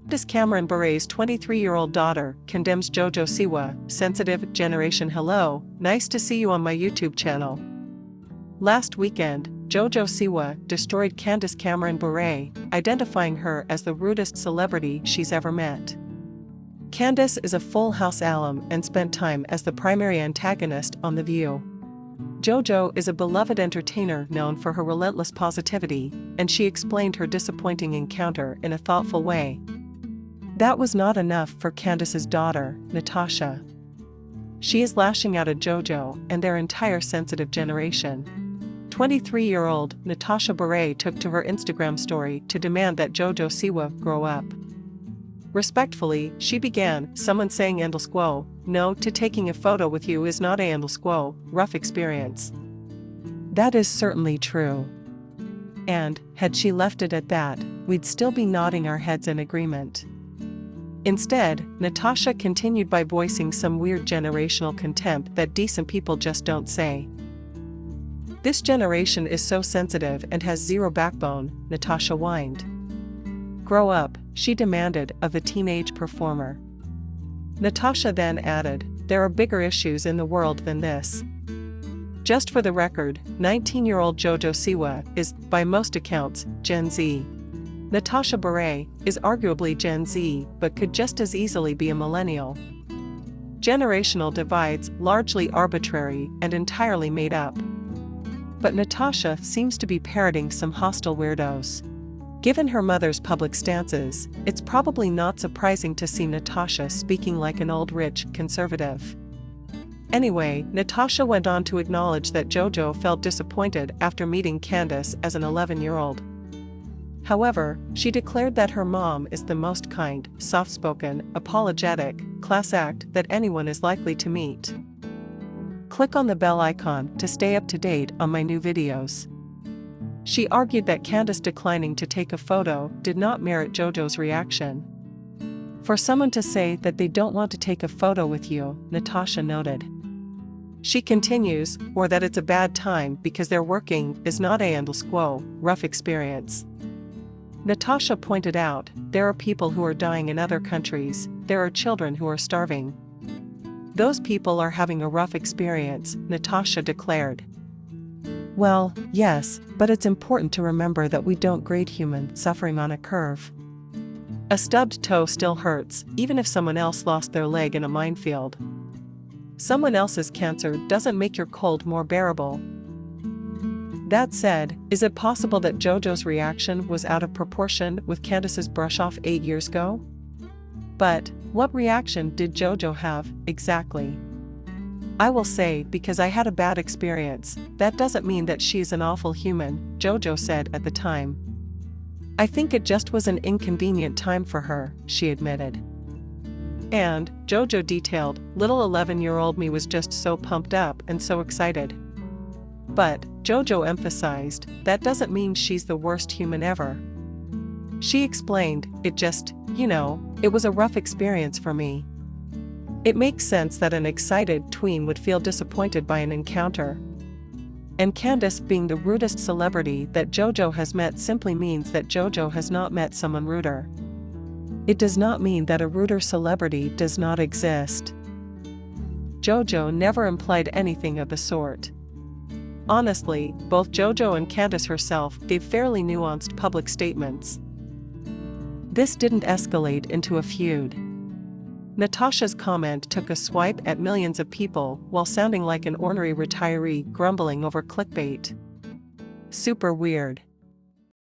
Candace Cameron Bure's 23-year-old daughter condemns JoJo Siwa, sensitive generation. Hello, nice to see you on my YouTube channel. Last weekend, JoJo Siwa destroyed Candace Cameron Bure, identifying her as the rudest celebrity she's ever met. Candace is a Full House alum and spent time as the primary antagonist on The View. JoJo is a beloved entertainer known for her relentless positivity, and she explained her disappointing encounter in a thoughtful way. That was not enough for Candace's daughter, Natasha. She is lashing out at JoJo and their entire sensitive generation. 23-year-old Natasha Bure took to her Instagram story to demand that JoJo Siwa grow up. Respectfully, she began, "Someone saying _, no to taking a photo with you is not a _, rough experience." That is certainly true. And, had she left it at that, we'd still be nodding our heads in agreement. Instead, Natasha continued by voicing some weird generational contempt that decent people just don't say. "This generation is so sensitive and has zero backbone," Natasha whined. "Grow up," she demanded of the teenage performer. Natasha then added, "There are bigger issues in the world than this." Just for the record, 19-year-old JoJo Siwa is, by most accounts, Gen Z. Natasha Bure is arguably Gen Z but could just as easily be a millennial. Generational divides largely arbitrary and entirely made up. But Natasha seems to be parroting some hostile weirdos. Given her mother's public stances, it's probably not surprising to see Natasha speaking like an old rich conservative. Anyway, Natasha went on to acknowledge that JoJo felt disappointed after meeting Candace as an 11-year-old. However, she declared that her mom is the most kind, soft-spoken, apologetic, class act that anyone is likely to meet. Click on the bell icon to stay up to date on my new videos. She argued that Candace declining to take a photo did not merit JoJo's reaction. "For someone to say that they don't want to take a photo with you," Natasha noted. She continues, "or that it's a bad time because they're working is not a _, rough experience." Natasha pointed out, "There are people who are dying in other countries, there are children who are starving. Those people are having a rough experience," Natasha declared. "Well, yes, but it's important to remember that we don't grade human suffering on a curve. A stubbed toe still hurts, even if someone else lost their leg in a minefield. Someone else's cancer doesn't make your cold more bearable." That said, is it possible that JoJo's reaction was out of proportion with Candace's brush-off 8 years ago? But, what reaction did JoJo have, exactly? "I will say, because I had a bad experience, that doesn't mean that she's an awful human," JoJo said at the time. "I think it just was an inconvenient time for her," she admitted. And, JoJo detailed, "Little 11-year-old me was just so pumped up and so excited." But, JoJo emphasized, that doesn't mean she's the worst human ever. She explained, "It just, it was a rough experience for me." It makes sense that an excited tween would feel disappointed by an encounter. And Candace being the rudest celebrity that JoJo has met simply means that JoJo has not met someone ruder. It does not mean that a ruder celebrity does not exist. JoJo never implied anything of the sort. Honestly, both JoJo and Candace herself gave fairly nuanced public statements. This didn't escalate into a feud. Natasha's comment took a swipe at millions of people while sounding like an ornery retiree grumbling over clickbait. Super weird.